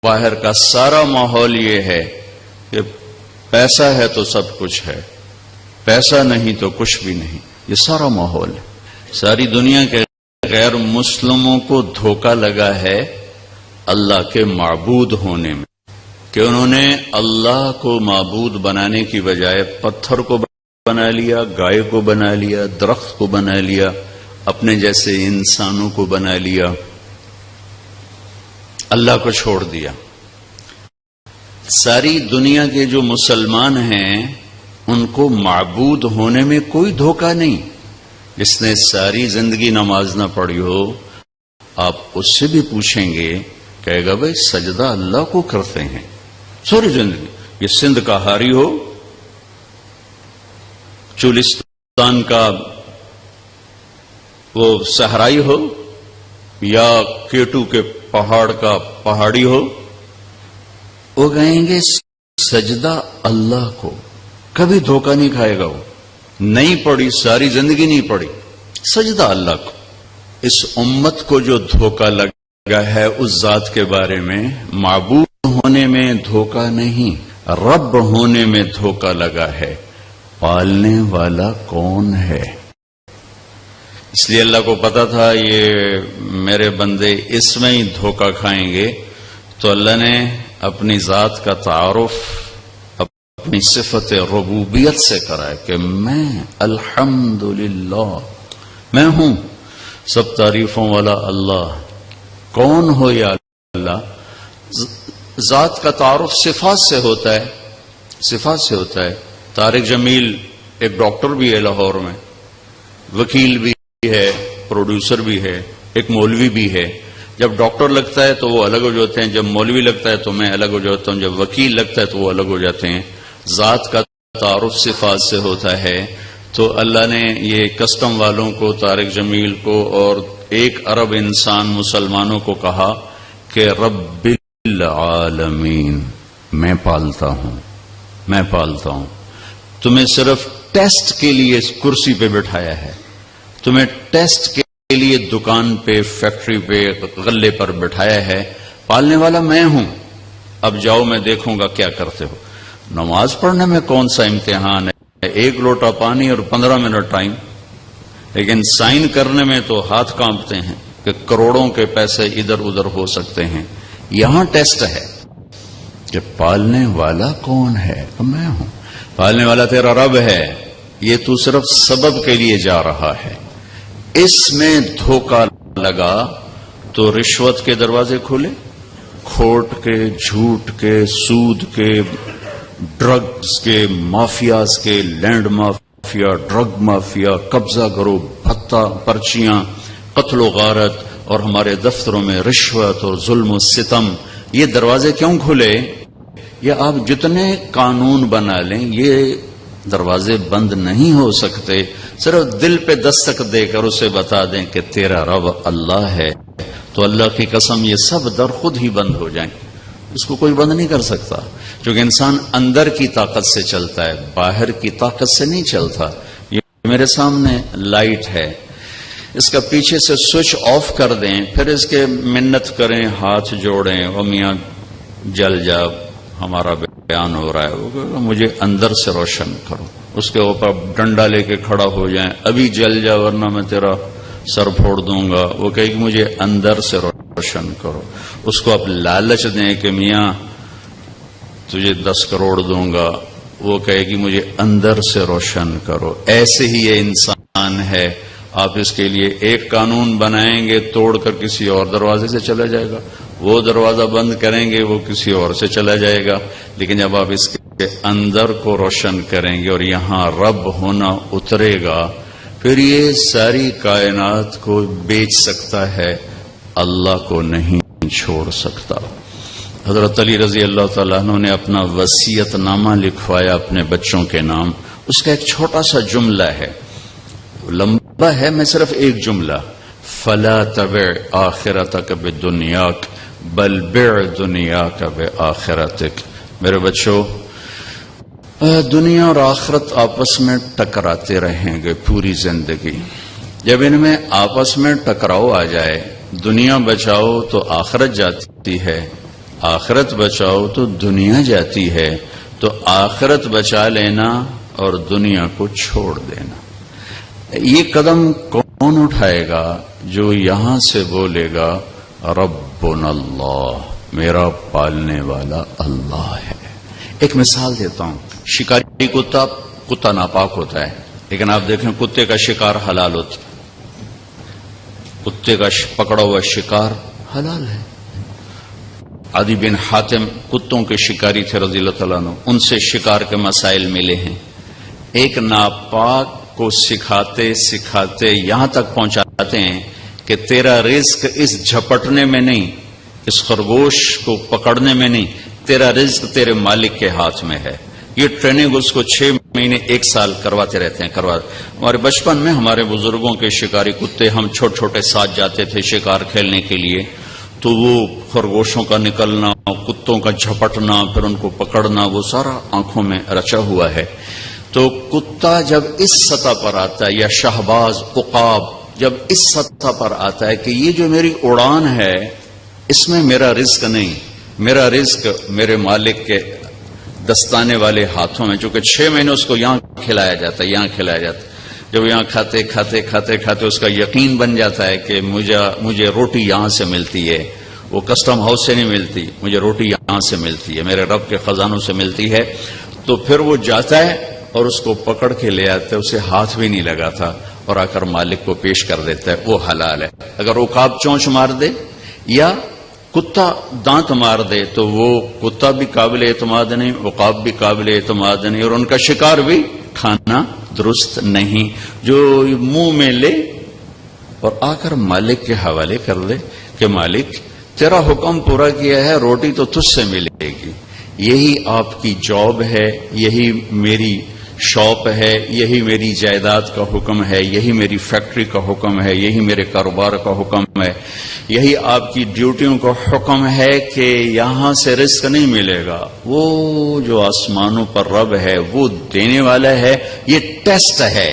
باہر کا سارا ماحول یہ ہے کہ پیسہ ہے تو سب کچھ ہے، پیسہ نہیں تو کچھ بھی نہیں، یہ سارا ماحول ہے۔ ساری دنیا کے غیر مسلموں کو دھوکہ لگا ہے اللہ کے معبود ہونے میں، کہ انہوں نے اللہ کو معبود بنانے کی بجائے پتھر کو بنا لیا، گائے کو بنا لیا، درخت کو بنا لیا، اپنے جیسے انسانوں کو بنا لیا، اللہ کو چھوڑ دیا۔ ساری دنیا کے جو مسلمان ہیں ان کو معبود ہونے میں کوئی دھوکہ نہیں۔ جس نے ساری زندگی نماز نہ پڑھی ہو، آپ اس سے بھی پوچھیں گے، کہے گا بھائی سجدہ اللہ کو کرتے ہیں ساری زندگی۔ یہ سندھ کا ہاری ہو، چولستان کا وہ صحرائی ہو، یا کیٹو کے پہاڑ کا پہاڑی ہو، وہ کہیں گے سجدہ اللہ کو، کبھی دھوکہ نہیں کھائے گا۔ وہ نہیں پڑھی، ساری زندگی نہیں پڑھی، سجدہ اللہ کو۔ اس امت کو جو دھوکہ لگا ہے اس ذات کے بارے میں، معبود ہونے میں دھوکہ نہیں، رب ہونے میں دھوکہ لگا ہے۔ پالنے والا کون ہے؟ اس لیے اللہ کو پتا تھا یہ میرے بندے اس میں ہی دھوکہ کھائیں گے، تو اللہ نے اپنی ذات کا تعارف اپنی صفت ربوبیت سے کرا ہے کہ میں الحمدللہ، میں ہوں سب تعریفوں والا اللہ۔ کون ہو یا اللہ؟ ذات کا تعارف صفات سے ہوتا ہے، صفات سے ہوتا ہے۔ طارق جمیل ایک ڈاکٹر بھی ہے لاہور میں، وکیل بھی ہے، پروڈیوسر بھی ہے، ایک مولوی بھی ہے۔ جب ڈاکٹر لگتا ہے تو وہ الگ ہو جاتے ہیں، جب مولوی لگتا ہے تو میں الگ ہو جاتا ہوں، جب وکیل لگتا ہے تو وہ الگ ہو جاتے ہیں۔ ذات کا تعارف صفات سے ہوتا ہے۔ تو اللہ نے یہ کسٹم والوں کو، طارق جمیل کو اور 1 ارب انسان مسلمانوں کو کہا کہ رب العالمین، میں پالتا ہوں، میں پالتا ہوں۔ تمہیں صرف ٹیسٹ کے لیے اس کرسی پہ بٹھایا ہے، تمہیں ٹیسٹ کے لیے دکان پہ، فیکٹری پہ، غلے پر بٹھایا ہے۔ پالنے والا میں ہوں، اب جاؤ میں دیکھوں گا کیا کرتے ہو۔ نماز پڑھنے میں کون سا امتحان ہے؟ 1 لوٹا پانی اور 15 منٹ ٹائم، لیکن سائن کرنے میں تو ہاتھ کانپتے ہیں کہ کروڑوں کے پیسے ادھر ادھر ہو سکتے ہیں۔ یہاں ٹیسٹ ہے کہ پالنے والا کون ہے؟ میں ہوں۔ پالنے والا تیرا رب ہے، یہ تو صرف سبب کے لیے جا رہا ہے۔ اس میں دھوکہ لگا تو رشوت کے دروازے کھولے، کھوٹ کے، جھوٹ کے، سود کے، ڈرگز کے، مافیاز کے، لینڈ مافیا، ڈرگ مافیا، قبضہ کرو، بھتہ، پرچیاں، قتل و غارت، اور ہمارے دفتروں میں رشوت اور ظلم و ستم۔ یہ دروازے کیوں کھلے؟ یہ آپ جتنے قانون بنا لیں یہ دروازے بند نہیں ہو سکتے۔ صرف دل پہ دستک دے کر اسے بتا دیں کہ تیرا رب اللہ ہے، تو اللہ کی قسم یہ سب در خود ہی بند ہو جائیں۔ اس کو کوئی بند نہیں کر سکتا، کیونکہ انسان اندر کی طاقت سے چلتا ہے، باہر کی طاقت سے نہیں چلتا۔ یہ میرے سامنے لائٹ ہے، اس کا پیچھے سے سوئچ آف کر دیں، پھر اس کے منت کریں، ہاتھ جوڑیں، او میاں جل جا، ہمارا بیان ہو رہا ہے، وہ کہے گا مجھے اندر سے روشن کرو۔ اس کے اوپر ڈنڈا لے کے کھڑا ہو جائیں، ابھی جل جا ورنہ میں تیرا سر پھوڑ دوں گا، وہ کہے کہ مجھے اندر سے روشن کرو۔ اس کو آپ لالچ دیں کہ میاں تجھے 10 کروڑ دوں گا، وہ کہے کہ مجھے اندر سے روشن کرو۔ ایسے ہی یہ انسان ہے، آپ اس کے لیے ایک قانون بنائیں گے، توڑ کر کسی اور دروازے سے چلا جائے گا، وہ دروازہ بند کریں گے، وہ کسی اور سے چلا جائے گا۔ لیکن جب آپ اس کے اندر کو روشن کریں گے اور یہاں رب ہونا اترے گا، پھر یہ ساری کائنات کو بیچ سکتا ہے، اللہ کو نہیں چھوڑ سکتا۔ حضرت علی رضی اللہ تعالیٰ عنہ نے اپنا وصیت نامہ لکھوایا اپنے بچوں کے نام۔ اس کا ایک چھوٹا سا جملہ ہے، لمبا ہے، میں صرف ایک جملہ، فلا تبع آخرتک بدنیاک بل بع دنیاک بآخرتک۔ میرے بچوں، دنیا اور آخرت آپس میں ٹکراتے رہیں گے پوری زندگی۔ جب ان میں آپس میں ٹکراؤ آ جائے، دنیا بچاؤ تو آخرت جاتی ہے، آخرت بچاؤ تو دنیا جاتی ہے، تو آخرت بچا لینا اور دنیا کو چھوڑ دینا۔ یہ قدم کون اٹھائے گا؟ جو یہاں سے بولے گا ربنا اللہ، میرا پالنے والا اللہ ہے۔ ایک مثال دیتا ہوں، شکاری کتا ناپاک ہوتا ہے، لیکن آپ دیکھیں کتے کا شکار حلال ہوتا ہے، کتے کا پکڑا ہوا شکار حلال ہے۔ عدی بن حاتم کتوں کے شکاری تھے رضی اللہ تعالیٰ عنہ، ان سے شکار کے مسائل ملے ہیں۔ ایک ناپاک کو سکھاتے سکھاتے یہاں تک پہنچاتے ہیں کہ تیرا رزق اس جھپٹنے میں نہیں، اس خرگوش کو پکڑنے میں نہیں، تیرا رزق تیرے مالک کے ہاتھ میں ہے۔ یہ ٹریننگ اس کو 6 مہینے 1 سال کرواتے رہتے ہیں۔ ہمارے بچپن میں ہمارے بزرگوں کے شکاری کتے، ہم چھوٹے چھوٹے ساتھ جاتے تھے شکار کھیلنے کے لیے، تو وہ خرگوشوں کا نکلنا، کتوں کا جھپٹنا، پھر ان کو پکڑنا، وہ سارا آنکھوں میں رچا ہوا ہے۔ تو کتا جب اس سطح پر آتا ہے، یا شہباز عقاب جب اس سطح پر آتا ہے کہ یہ جو میری اڑان ہے اس میں میرا رزق نہیں، میرا رزق میرے مالک کے دستانے والے ہاتھوں میں، چونکہ 6 مہینے اس کو یہاں کھلایا جاتا ہے، یہاں کھلایا جاتا ہے۔ جب یہاں کھاتے کھاتے کھاتے کھاتے اس کا یقین بن جاتا ہے کہ مجھے روٹی یہاں سے ملتی ہے، وہ کسٹم ہاؤس سے نہیں ملتی، مجھے روٹی یہاں سے ملتی ہے، میرے رب کے خزانوں سے ملتی ہے، تو پھر وہ جاتا ہے اور اس کو پکڑ کے لے آتا ہے، اسے ہاتھ بھی نہیں لگاتا اور آ کر مالک کو پیش کر دیتا ہے، وہ حلال ہے۔ اگر عقاب چونچ مار دے یا کتا دانت مار دے تو وہ کتا بھی قابل اعتماد نہیں، عقاب بھی قابل اعتماد نہیں، اور ان کا شکار بھی کھانا درست نہیں۔ جو منہ میں لے اور آ کر مالک کے حوالے کر دے کہ مالک تیرا حکم پورا کیا ہے، روٹی تو تجھ سے ملے گی، یہی آپ کی جاب ہے، یہی میری شاپ ہے، یہی میری جائیداد کا حکم ہے، یہی میری فیکٹری کا حکم ہے، یہی میرے کاروبار کا حکم ہے، یہی آپ کی ڈیوٹیوں کا حکم ہے کہ یہاں سے رزق نہیں ملے گا، وہ جو آسمانوں پر رب ہے وہ دینے والا ہے۔ یہ ٹیسٹ ہے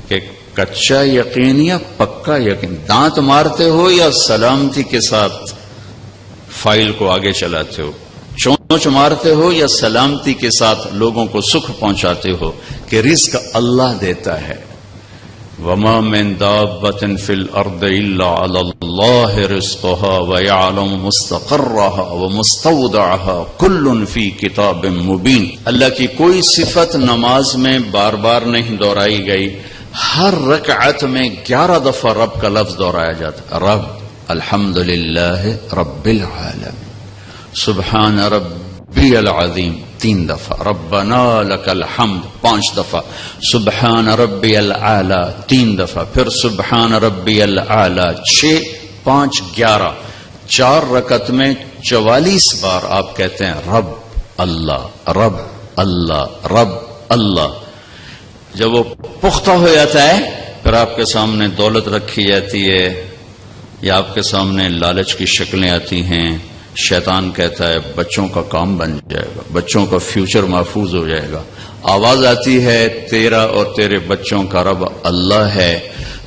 کہ کچا یقین یا پکا یقین، دانت مارتے ہو یا سلامتی کے ساتھ فائل کو آگے چلاتے ہو، چونچ مارتے ہو یا سلامتی کے ساتھ لوگوں کو سکھ پہنچاتے ہو کہ رزق اللہ دیتا ہے۔ وما من دابۃ فی الارض الا علی اللہ رزقها ویعلم مستقرها ومستودعها کل فی کتاب مبین۔ اللہ کی کوئی صفت نماز میں بار بار نہیں دہرائی گئی، ہر رکعت میں 11 دفعہ رب کا لفظ دہرایا جاتا، رب، الحمدللہ رب العالمین، سبحان ربی العظیم 3 دفعہ، ربنا لک الحمد 5 دفعہ، سبحان ربی العالی 3 دفعہ، پھر سبحان ربی العالی 6، 5، 11، 4 رکعت میں 44 بار آپ کہتے ہیں رب اللہ رب اللہ رب اللہ۔ جب وہ پختہ ہو جاتا ہے پھر آپ کے سامنے دولت رکھی جاتی ہے یا آپ کے سامنے لالچ کی شکلیں آتی ہیں، شیطان کہتا ہے بچوں کا کام بن جائے گا، بچوں کا فیوچر محفوظ ہو جائے گا، آواز آتی ہے تیرا اور تیرے بچوں کا رب اللہ ہے،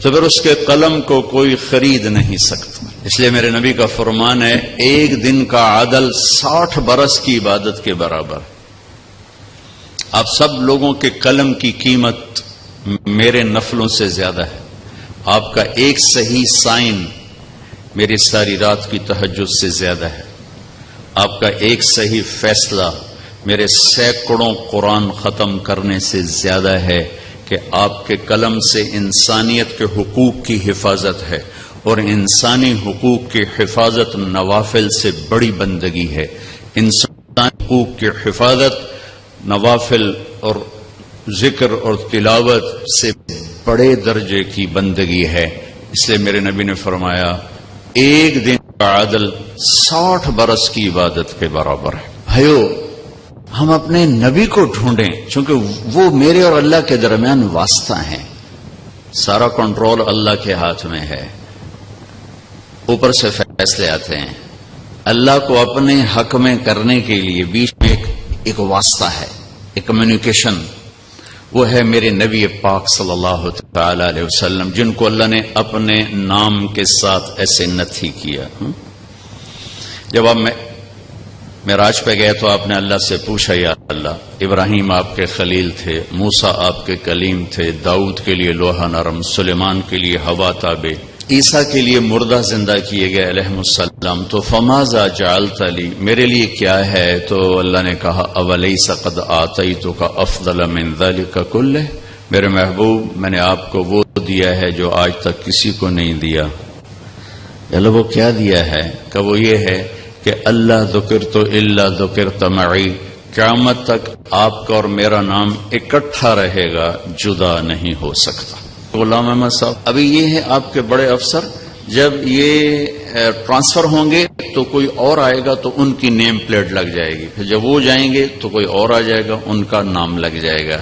تو پھر اس کے قلم کو کوئی خرید نہیں سکتا۔ اس لیے میرے نبی کا فرمان ہے 1 دن کا عدل 60 برس کی عبادت کے برابر۔ آپ سب لوگوں کے قلم کی قیمت میرے نفلوں سے زیادہ ہے، آپ کا ایک صحیح سائن میری ساری رات کی تہجد سے زیادہ ہے، آپ کا ایک صحیح فیصلہ میرے سینکڑوں قرآن ختم کرنے سے زیادہ ہے کہ آپ کے قلم سے انسانیت کے حقوق کی حفاظت ہے، اور انسانی حقوق کی حفاظت نوافل سے بڑی بندگی ہے۔ انسانی حقوق کی حفاظت نوافل اور ذکر اور تلاوت سے بڑے درجے کی بندگی ہے۔ اس لیے میرے نبی نے فرمایا 1 دن کا عدل 60 برس کی عبادت کے برابر ہے۔ بھائیو، ہم اپنے نبی کو ڈھونڈیں، چونکہ وہ میرے اور اللہ کے درمیان واسطہ ہیں، سارا کنٹرول اللہ کے ہاتھ میں ہے، اوپر سے فیصلے آتے ہیں۔ اللہ کو اپنے حق میں کرنے کے لیے بیچ میں ایک واسطہ ہے، ایک کمیونیکیشن، وہ ہے میرے نبی پاک صلی اللہ تعالی علیہ وسلم، جن کو اللہ نے اپنے نام کے ساتھ ایسے نتھی کیا۔ جب آپ معراج پہ گئے تو آپ نے اللہ سے پوچھا یا اللہ ابراہیم آپ کے خلیل تھے، موسیٰ آپ کے کلیم تھے، داؤد کے لیے لوہا نرم، سلیمان کے لیے ہوا تابع، عیسیٰ کے لیے مردہ زندہ کیے گئے علیہ السلام، تو فماذا جعلت لی، میرے لیے کیا ہے؟ تو اللہ نے کہا اولیس قد آتیتک افضل من ذلک کلہ، میرے محبوب میں نے آپ کو وہ دیا ہے جو آج تک کسی کو نہیں دیا۔ اللہ وہ کیا دیا ہے؟ کہ وہ یہ ہے کہ اللہ ذکرت الا ذکرت معی، قیامت تک آپ کا اور میرا نام اکٹھا رہے گا، جدا نہیں ہو سکتا۔ غلام احمد صاحب ابھی یہ ہے آپ کے بڑے افسر، جب یہ ٹرانسفر ہوں گے تو کوئی اور آئے گا تو ان کی نیم پلیٹ لگ جائے گی، پھر جب وہ جائیں گے تو کوئی اور آ جائے گا، ان کا نام لگ جائے گا۔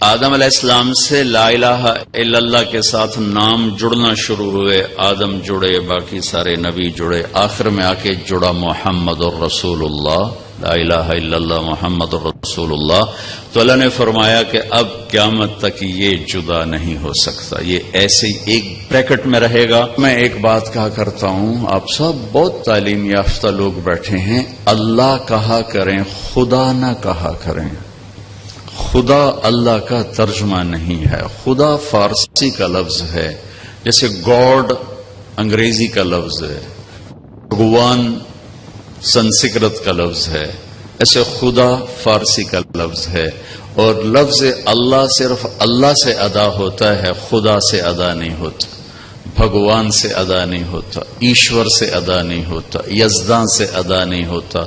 آدم علیہ السلام سے لا الہ الا اللہ کے ساتھ نام جڑنا شروع ہوئے، آدم جڑے، باقی سارے نبی جڑے، آخر میں آ کے جڑا محمد الرسول اللہ، لا الہ الا اللہ محمد الرسول اللہ۔ تو اللہ نے فرمایا کہ اب قیامت تک یہ جدا نہیں ہو سکتا، یہ ایسے ہی ایک بریکٹ میں رہے گا۔ میں ایک بات کہا کرتا ہوں، آپ سب بہت تعلیم یافتہ لوگ بیٹھے ہیں، اللہ کہا کریں، خدا نہ کہا کریں۔ خدا اللہ کا ترجمہ نہیں ہے، خدا فارسی کا لفظ ہے، جیسے گاڈ انگریزی کا لفظ ہے، بھگوان سنسکرت کا لفظ ہے، ایسے خدا فارسی کا لفظ ہے، اور لفظ اللہ صرف اللہ سے ادا ہوتا ہے، خدا سے ادا نہیں ہوتا، بھگوان سے ادا نہیں ہوتا، ایشور سے ادا نہیں ہوتا، یزداں سے ادا نہیں ہوتا،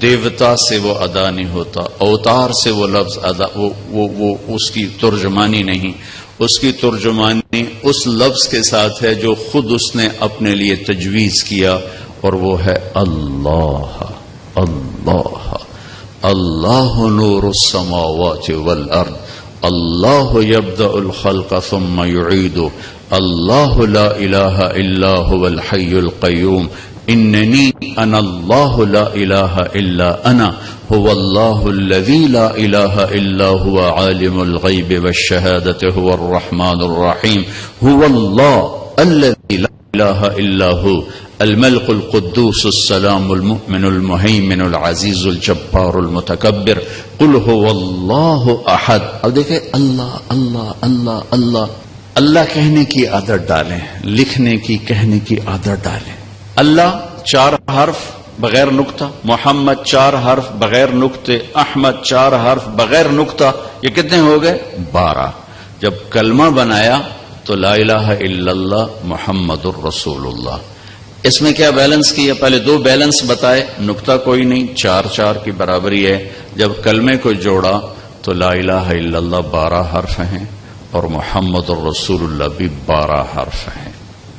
دیوتا سے وہ ادا نہیں ہوتا، اوتار سے وہ لفظ ادا وہ اس کی ترجمانی نہیں، اس کی ترجمانی اس لفظ کے ساتھ ہے جو خود اس نے اپنے لیے تجویز کیا، اور وہ ہے اللہ۔ اللہ اللہ نور السماوات والارض، اللہ یبدأ الخلق ثم يعيد، اللہ لا الہ الا هو الحی القیوم، اننی انا اللہ لا الہ الا انا هو اللہ الذی لا الہ الا هو عالم الغیب والشہادۃ هو الرحمن الرحیم، هو اللہ الذی لا الہ الا هو الملك القدوس السلام المؤمن المهيمن العزيز الجبار المتكبر، قل هو اللہ احد۔ اب دیکھیں اللہ اللہ اللہ اللہ اللہ کہنے کی عادت ڈالیں، لکھنے کی کہنے کی عادت ڈالیں۔ اللہ 4 حرف بغیر نقطہ، محمد 4 حرف بغیر نقطے، احمد 4 حرف بغیر نقطہ، یہ کتنے ہو گئے؟ 12۔ جب کلمہ بنایا تو لا الہ الا اللہ محمد الرسول اللہ، اس میں کیا بیلنس کیا؟ پہلے 2 بیلنس بتائے، نقطہ کوئی نہیں، 4 4 کی برابری ہے۔ جب کلمے کو جوڑا تو لا الہ الا اللہ 12 حرف ہیں، اور محمد الرسول اللہ بھی 12 حرف ہیں،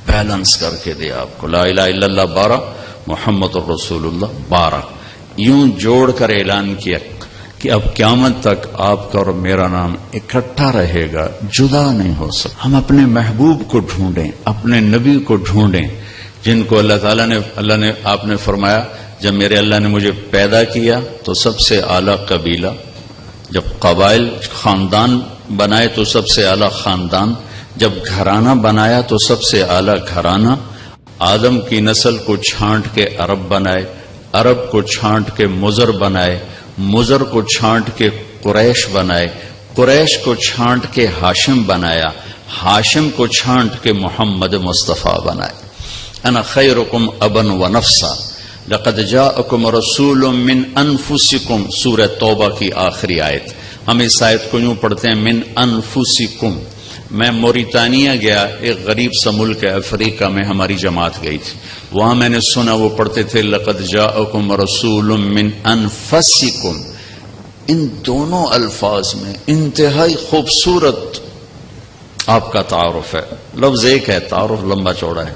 بیلنس کر کے دیا آپ کو، لا الہ الا اللہ 12، محمد الرسول اللہ 12، یوں جوڑ کر اعلان کیا کہ اب قیامت تک آپ کا اور میرا نام اکٹھا رہے گا، جدا نہیں ہو سکتا۔ ہم اپنے محبوب کو ڈھونڈیں، اپنے نبی کو ڈھونڈیں، جن کو اللہ تعالیٰ نے آپ نے فرمایا جب میرے اللہ نے مجھے پیدا کیا تو سب سے اعلیٰ قبیلہ، جب قبائل خاندان بنائے تو سب سے اعلیٰ خاندان، جب گھرانہ بنایا تو سب سے اعلیٰ گھرانہ، آدم کی نسل کو چھانٹ کے عرب بنائے، عرب کو چھانٹ کے مضر بنائے، مضر کو چھانٹ کے قریش بنائے، قریش کو چھانٹ کے ہاشم بنایا، ہاشم کو چھانٹ کے محمد مصطفیٰ بنائے۔ انا خیرکم ابا و نفسا لقد جاءکم رسول من انفسکم، سورہ توبہ کی آخری آیت۔ ہم اس آیت کو یوں پڑھتے ہیں من انفسکم۔ میں موریتانیہ گیا، ایک غریب سا ملک ہے افریقہ میں، ہماری جماعت گئی تھی، وہاں میں نے سنا وہ پڑھتے تھے لقد جاءکم رسول من انفسکم۔ ان دونوں الفاظ میں انتہائی خوبصورت آپ کا تعارف ہے، لفظ ایک ہے، تعارف لمبا چوڑا ہے۔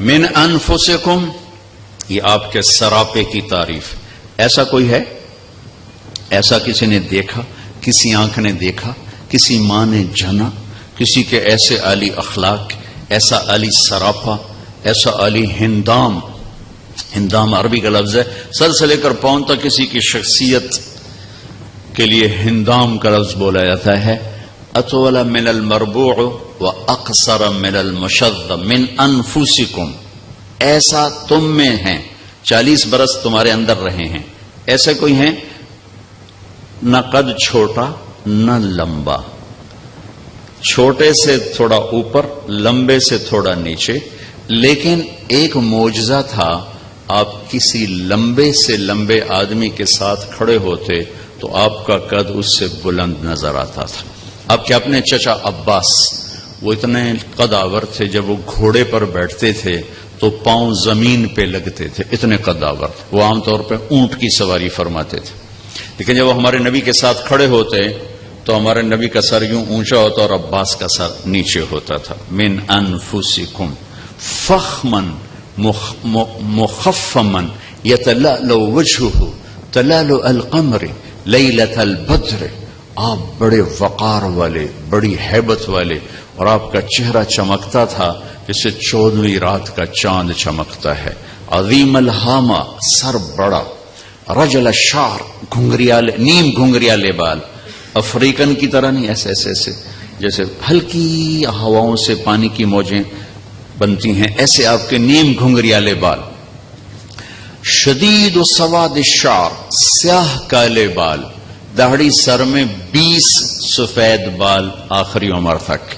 من انفسکم، یہ آپ کے سراپے کی تعریف۔ ایسا کوئی ہے؟ ایسا کسی نے دیکھا؟ کسی آنکھ نے دیکھا؟ کسی ماں نے جنا؟ کسی کے ایسے عالی اخلاق، ایسا عالی سراپا، ایسا عالی ہندام؟ ہندام عربی کا لفظ ہے، سر سے لے کر پاؤں تک کسی کی شخصیت کے لیے ہندام کا لفظ بولا جاتا ہے۔ اطول من المربوع و اقصر من المشذ من انفسکم، ایسا تم میں ہیں 40 برس تمہارے اندر رہے ہیں. ایسے کوئی ہیں نہ قد چھوٹا نہ لمبا، چھوٹے سے تھوڑا اوپر، لمبے سے تھوڑا نیچے، لیکن ایک معجزہ تھا، آپ کسی لمبے سے لمبے آدمی کے ساتھ کھڑے ہوتے تو آپ کا قد اس سے بلند نظر آتا تھا. آپ کے اپنے چچا عباس وہ اتنے قد آور تھے، جب وہ گھوڑے پر بیٹھتے تھے تو پاؤں زمین پہ لگتے تھے، اتنے قد آور. وہ عام طور پہ اونٹ کی سواری فرماتے تھے، لیکن جب وہ ہمارے نبی کے ساتھ کھڑے ہوتے تو ہمارے نبی کا سر یوں اونچا ہوتا اور عباس کا سر نیچے ہوتا تھا. من انفسکم فخمن مخفمن یتلألؤ وجهه تلألؤ القمر لیلۃ البدر. آپ بڑے وقار والے، بڑی ہیبت والے، اور آپ کا چہرہ چمکتا تھا جسے 14ویں رات کا چاند چمکتا ہے. عظیم الہامہ، سر بڑا، رجل الشعر، گھنگریالے، نیم گھنگریالے بال، افریقن کی طرح نہیں، ایسے ایسے ایسے جیسے ہلکی ہواؤں سے پانی کی موجیں بنتی ہیں، ایسے آپ کے نیم گھنگریالے بال. شدید و سواد الشعر، سیاہ کالے بال، داڑھی سر میں 20 سفید بال آخری عمر تک.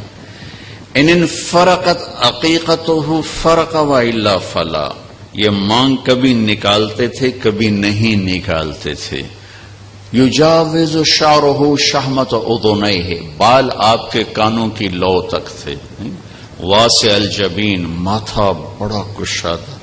ان فرقت عقیقتہ فرق والا فلا، یہ مانگ کبھی نکالتے تھے کبھی نہیں نکالتے تھے. یجاوز شعرہ شحمت اذنیہ، بال آپ کے کانوں کی لو تک تھے. واسع الجبین، ماتھا بڑا کشادہ.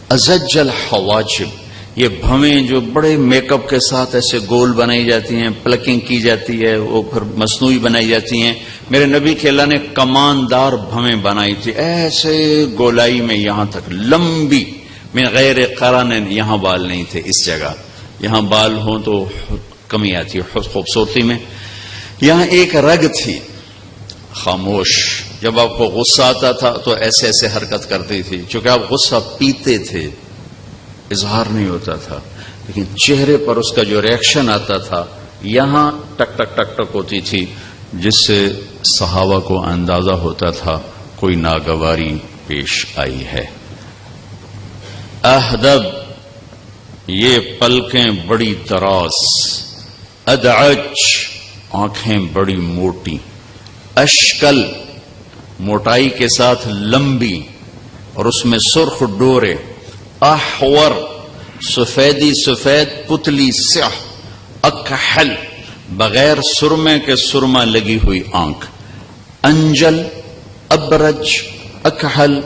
ازج الحواجب، یہ بھویں جو بڑے میک اپ کے ساتھ ایسے گول بنائی جاتی ہیں، پلکنگ کی جاتی ہے، وہ پھر مصنوعی بنائی جاتی ہیں. میرے نبی کے اللہ نے کماندار بھویں بنائی تھی، ایسے گولائی میں یہاں تک لمبی، من غیر قرن، یہاں بال نہیں تھے اس جگہ. یہاں بال ہوں تو کمی آتی ہے خوبصورتی میں. یہاں ایک رگ تھی خاموش، جب آپ کو غصہ آتا تھا تو ایسے ایسے حرکت کرتی تھی، چونکہ آپ غصہ پیتے تھے، اظہار نہیں ہوتا تھا، لیکن چہرے پر اس کا جو ریئیکشن آتا تھا یہاں ٹک ٹک ٹک ٹک ہوتی تھی، جس سے صحابہ کو اندازہ ہوتا تھا کوئی ناگواری پیش آئی ہے. اہدب، یہ پلکیں بڑی دراز. ادعج، آنکھیں بڑی موٹی. اشکل، موٹائی کے ساتھ لمبی اور اس میں سرخ ڈورے. احور، سفیدی سفید پتلی سیاہ. اکحل، بغیر سرمے کے سرما لگی ہوئی آنکھ. انجل، ابرج، اکحل،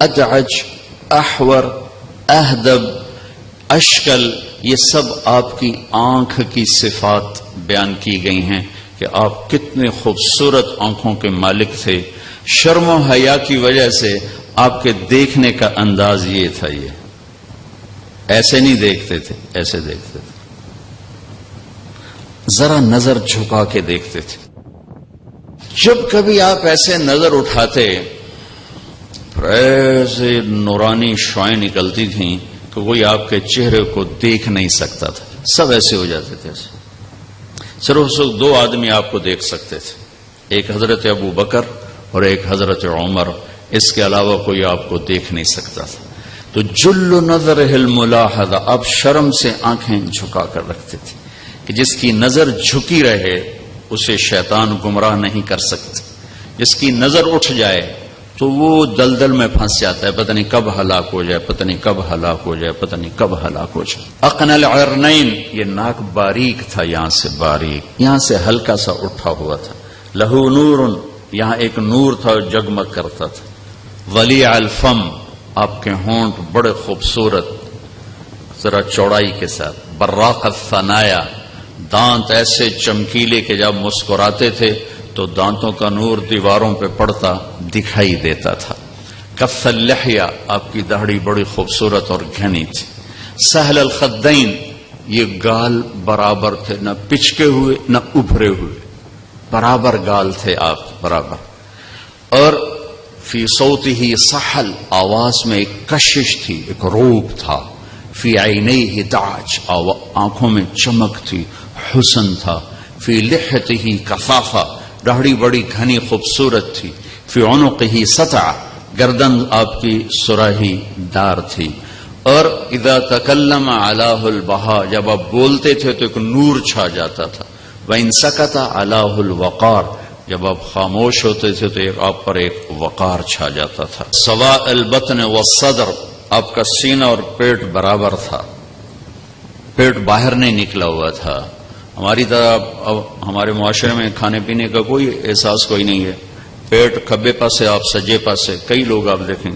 ادعج، احور، اہدب، اشکل، یہ سب آپ کی آنکھ کی صفات بیان کی گئی ہیں کہ آپ کتنے خوبصورت آنکھوں کے مالک تھے. شرم و حیا کی وجہ سے آپ کے دیکھنے کا انداز یہ تھا، یہ ایسے نہیں دیکھتے تھے، ایسے دیکھتے تھے، ذرا نظر جھکا کے دیکھتے تھے. جب کبھی آپ ایسے نظر اٹھاتے پھر ایسے نورانی شعائیں نکلتی تھیں کہ کوئی آپ کے چہرے کو دیکھ نہیں سکتا تھا، سب ایسے ہو جاتے تھے. صرف اس وقت 2 آدمی آپ کو دیکھ سکتے تھے، ایک حضرت ابو بکر اور ایک حضرت عمر، اس کے علاوہ کوئی آپ کو دیکھ نہیں سکتا تھا. تو جل نظر الملاحظہ، آپ شرم سے آنکھیں جھکا کر رکھتے تھے کہ جس کی نظر جھکی رہے اسے شیطان گمراہ نہیں کر سکتے. جس کی نظر اٹھ جائے تو وہ دلدل میں پھنس جاتا ہے، پتہ نہیں کب ہلاک ہو جائے، پتہ نہیں کب ہلاک ہو جائے، پتہ نہیں کب ہلاک ہو جائے. اقن العرنین، یہ ناک باریک تھا، یہاں سے باریک، یہاں سے ہلکا سا اٹھا ہوا تھا. لہو نور، یہاں ایک نور تھا جو جگمگ کرتا تھا. ولیع الفم، آپ کے ہونٹ بڑے خوبصورت، ذرا چوڑائی کے ساتھ. براق الثنایا، دانت ایسے چمکیلے کہ جب مسکراتے تھے تو دانتوں کا نور دیواروں پہ پڑتا دکھائی دیتا تھا. کف اللحیہ، آپ کی داڑھی بڑی خوبصورت اور گھنی تھی. سہل الخدین، یہ گال برابر تھے، نہ پچکے ہوئے نہ ابھرے ہوئے، برابر گال تھے آپ، برابر. اور فی صوتہ سحل، آواز میں ایک کشش تھی، ایک روب تھا. فی عینیہ دعج، آنکھوں میں چمک تھی، حسن تھا. فی لحیتہ کثافہ، داڑھی بڑی گھنی خوبصورت تھی. فی عنقہ سطع، گردن آپ کی سراہی دار تھی. اور اذا تکلم علیہ البہا، جب آپ بولتے تھے تو ایک نور چھا جاتا تھا. وَإِن سَكَتَ عَلَىٰ الْوَقَارِ، جب آپ خاموش ہوتے تھے تو آپ پر ایک وقار چھا جاتا تھا. سواء البطن والصدر، آپ کا سینہ اور پیٹ برابر تھا، پیٹ باہر نہیں نکلا ہوا تھا. ہماری طرح اب ہمارے معاشرے میں کھانے پینے کا کوئی احساس کوئی نہیں ہے. پیٹ کھبے پاسے، آپ سجے پاسے. کئی لوگ آپ دیکھیں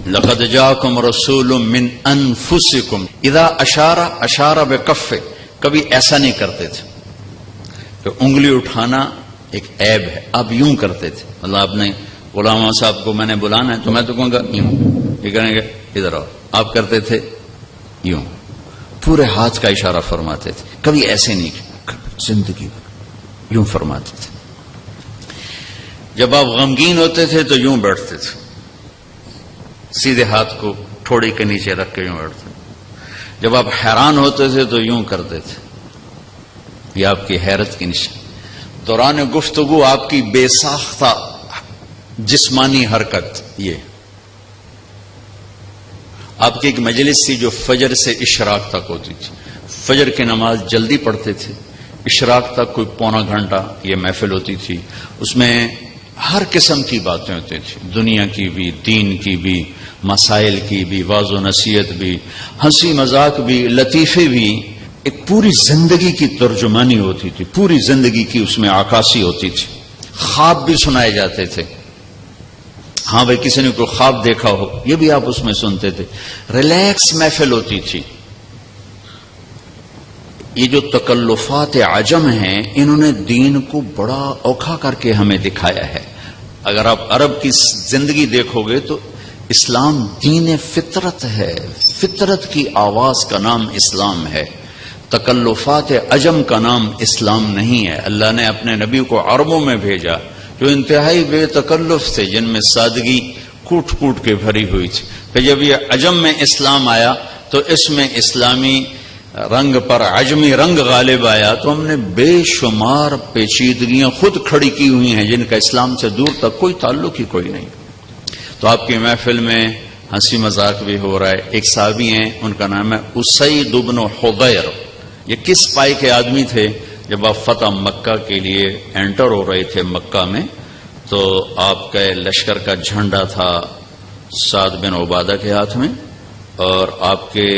لقد جاءکم رسول من انفسکم اذا اشار بکفہ، کبھی ایسا نہیں کرتے تھے کہ انگلی اٹھانا ایک عیب ہے. آپ یوں کرتے تھے. مطلب آپ نے غلام صاحب کو میں نے بلانا ہے تو میں تو کہوں گا یوں، یہ کہیں گے ادھر آؤ. آپ کرتے تھے یوں، پورے ہاتھ کا اشارہ فرماتے تھے. کبھی ایسے نہیں، زندگی یوں فرماتے تھے. جب آپ غمگین ہوتے تھے تو یوں بیٹھتے تھے، سیدھے ہاتھ کو ٹھوڑی کے نیچے رکھ کے یوں بیٹھتے. جب آپ حیران ہوتے تھے تو یوں کرتے تھے. یہ آپ کی حیرت کی نشان. دوران گفتگو آپ کی بے ساختہ جسمانی حرکت، یہ آپ کی ایک مجلس تھی جو فجر سے اشراق تک ہوتی تھی. فجر کی نماز جلدی پڑھتے تھے، اشراق تک کوئی پونا گھنٹہ یہ محفل ہوتی تھی. اس میں ہر قسم کی باتیں ہوتی تھی، دنیا کی بھی، دین کی بھی، مسائل کی بھی، واعظ و نصیحت بھی، ہنسی مذاق بھی، لطیفے بھی. ایک پوری زندگی کی ترجمانی ہوتی تھی، پوری زندگی کی اس میں عکاسی ہوتی تھی. خواب بھی سنائے جاتے تھے. ہاں بھائی کسی نے کوئی خواب دیکھا ہو یہ بھی آپ اس میں سنتے تھے. ریلیکس محفل ہوتی تھی. یہ جو تکلفات عجم ہیں انہوں نے دین کو بڑا اوکھا کر کے ہمیں دکھایا ہے. اگر آپ عرب کی زندگی دیکھو گے تو اسلام دین فطرت ہے. فطرت کی آواز کا نام اسلام ہے. تکلفات عجم کا نام اسلام نہیں ہے. اللہ نے اپنے نبی کو عربوں میں بھیجا جو انتہائی بے تکلف تھے، جن میں سادگی کوٹ کوٹ کے بھری ہوئی تھی. پھر جب یہ عجم میں اسلام آیا تو اس میں اسلامی رنگ پر عجمی رنگ غالب آیا تو ہم نے بے شمار پیچیدگیاں خود کھڑی کی ہوئی ہیں جن کا اسلام سے دور تک کوئی تعلق ہی کوئی نہیں. تو آپ کی محفل میں ہنسی مذاق بھی ہو رہا ہے. ایک صحابی ہیں، ان کا نام ہے اسید بن حضیر. یہ کس پائی کے آدمی تھے؟ جب آپ فتح مکہ کے لیے انٹر ہو رہے تھے مکہ میں تو آپ کا لشکر کا جھنڈا تھا سعد بن عبادہ کے ہاتھ میں، اور آپ کے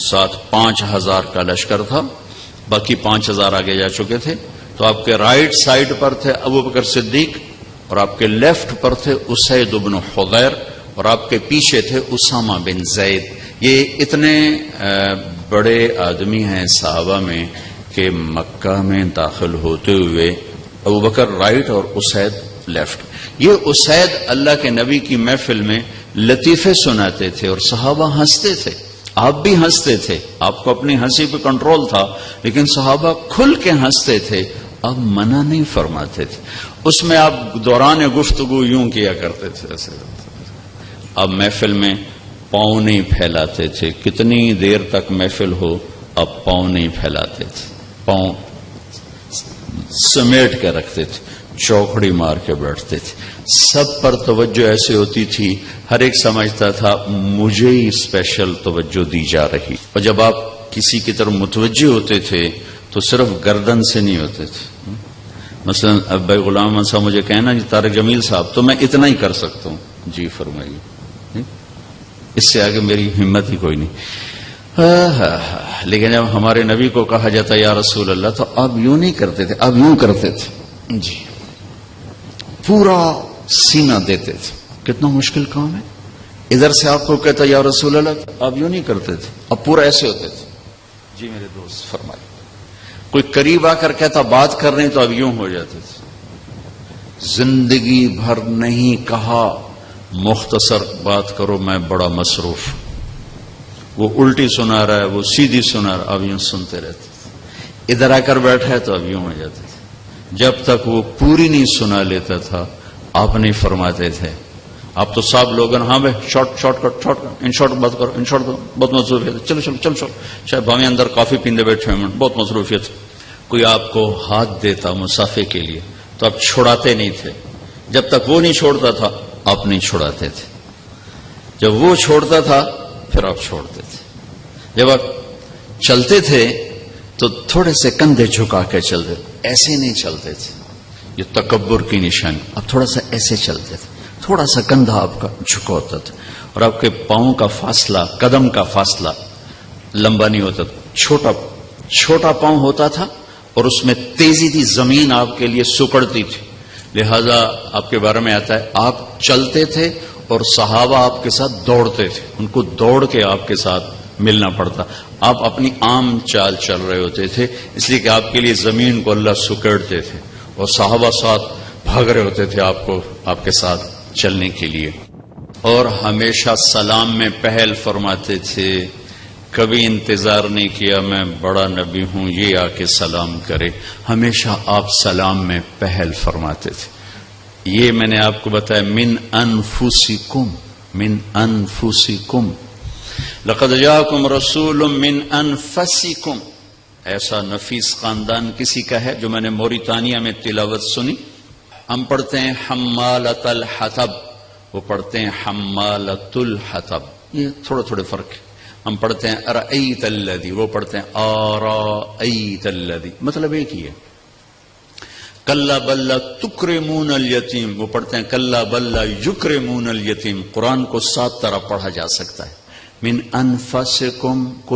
ساتھ 5000 کا لشکر تھا، باقی 5000 آگے جا چکے تھے. تو آپ کے رائٹ سائڈ پر تھے ابو بکر صدیق، اور آپ کے لیفٹ پر تھے اسید بن حضیر، اور آپ کے پیچھے تھے اسامہ بن زید. یہ اتنے بڑے آدمی ہیں صحابہ میں کہ مکہ میں داخل ہوتے ہوئے ابو بکر رائٹ اور اسید لیفٹ. یہ اسید اللہ کے نبی کی محفل میں لطیفے سناتے تھے اور صحابہ ہنستے تھے. آپ بھی ہنستے تھے، آپ کو اپنی ہنسی پہ کنٹرول تھا، لیکن صحابہ کھل کے ہنستے تھے. آپ منع نہیں فرماتے تھے. اس میں آپ دوران گفتگو یوں کیا کرتے تھے. اب محفل میں پاؤں نہیں پھیلاتے تھے. کتنی دیر تک محفل ہو اب پاؤں نہیں پھیلاتے تھے، پاؤں سمیٹ کے رکھتے تھے، چوکڑی مار کے بیٹھتے تھے. سب پر توجہ ایسے ہوتی تھی، ہر ایک سمجھتا تھا مجھے ہی اسپیشل توجہ دی جا رہی. اور جب آپ کسی کی طرف متوجہ ہوتے تھے تو صرف گردن سے نہیں ہوتے تھے. مثلا اب بھائی غلام صاحب مجھے کہنا جی طارق جمیل صاحب تو میں اتنا ہی کر سکتا ہوں. جی فرمائیے، اس سے آگے میری ہمت ہی کوئی نہیں. لیکن جب ہمارے نبی کو کہا جاتا یا رسول اللہ تو آپ یوں نہیں کرتے تھے، آپ یوں کرتے تھے. جی پورا سینہ دیتے تھے. کتنا مشکل کام ہے. ادھر سے آپ کو کہتا یا رسول اللہ آپ یوں نہیں کرتے تھے، اب پورا ایسے ہوتے تھے. جی میرے دوست فرمائے. کوئی قریب آ کر کہتا بات کر رہے ہیں تو اب یوں ہو جاتے تھے. زندگی بھر نہیں کہا مختصر بات کرو میں بڑا مصروف. وہ الٹی سنا رہا ہے، وہ سیدھی سنا رہا ہے، اب یوں سنتے رہتے. ادھر آ کر بیٹھا ہے تو اب یوں ہو جاتے تھے. جب تک وہ پوری نہیں سنا لیتا تھا آپ نہیں فرماتے تھے. آپ تو صاحب لوگن ہاں بھائی شارٹ کٹ ان شارٹ بات کرو، ان شارٹ بہت مصروفیت، چلو چلو چلو چلو شاید ہمیں اندر کافی پیندے بیٹھے ہیں بہت مصروفیت. کوئی آپ کو ہاتھ دیتا مسافے کے لیے تو آپ چھوڑاتے نہیں تھے. جب تک وہ نہیں چھوڑتا تھا آپ نہیں چھوڑاتے تھے. جب وہ چھوڑتا تھا پھر آپ چھوڑتے تھے. جب آپ چلتے تھے تو تھوڑے سے کندھے جھکا کے چلتے تھے, ایسے نہیں چلتے تھے, یہ تکبر کی نشانی. آپ تھوڑا سا ایسے چلتے تھے, تھوڑا سا کندھا آپ کا جھکا ہوتا تھا, اور آپ کے پاؤں کا فاصلہ, قدم کا فاصلہ لمبا نہیں ہوتا تھا, چھوٹا پاؤں ہوتا تھا, اور اس میں تیزی تھی, زمین آپ کے لیے سکڑتی تھی. لہذا آپ کے بارے میں آتا ہے آپ چلتے تھے اور صحابہ آپ کے ساتھ دوڑتے تھے, ان کو دوڑ کے آپ کے ساتھ ملنا پڑتا. آپ اپنی عام چال چل رہے ہوتے تھے, اس لیے کہ آپ کے لیے زمین کو اللہ سکڑتے تھے, اور صحابہ ساتھ بھاگ رہے ہوتے تھے آپ کو, آپ کے ساتھ چلنے کے لیے. اور ہمیشہ سلام میں پہل فرماتے تھے, کبھی انتظار نہیں کیا میں بڑا نبی ہوں یہ آ کے سلام کرے, ہمیشہ آپ سلام میں پہل فرماتے تھے. یہ میں نے آپ کو بتایا من انفسکم, من انفسکم, لقد جاءکم رسول من انفسکم. ایسا نفیس خاندان کسی کا ہے جو میں نے موریتانیہ میں تلاوت سنی. ہم پڑھتے ہیں حمالۃ الحطب, وہ پڑھتے ہیں حمالۃ الحطب, یہ تھوڑے فرق ہے. ہم پڑھتے ہیں ارأیت الذی, وہ پڑھتے ہیں آرأیت الذی, مطلب ایک ہی ہے. کلا بل تکرمون الیتیم, وہ پڑھتے ہیں کلا بل یکرمون الیتیم. قرآن کو 7 طرح پڑھا جا سکتا ہے. من انفسکم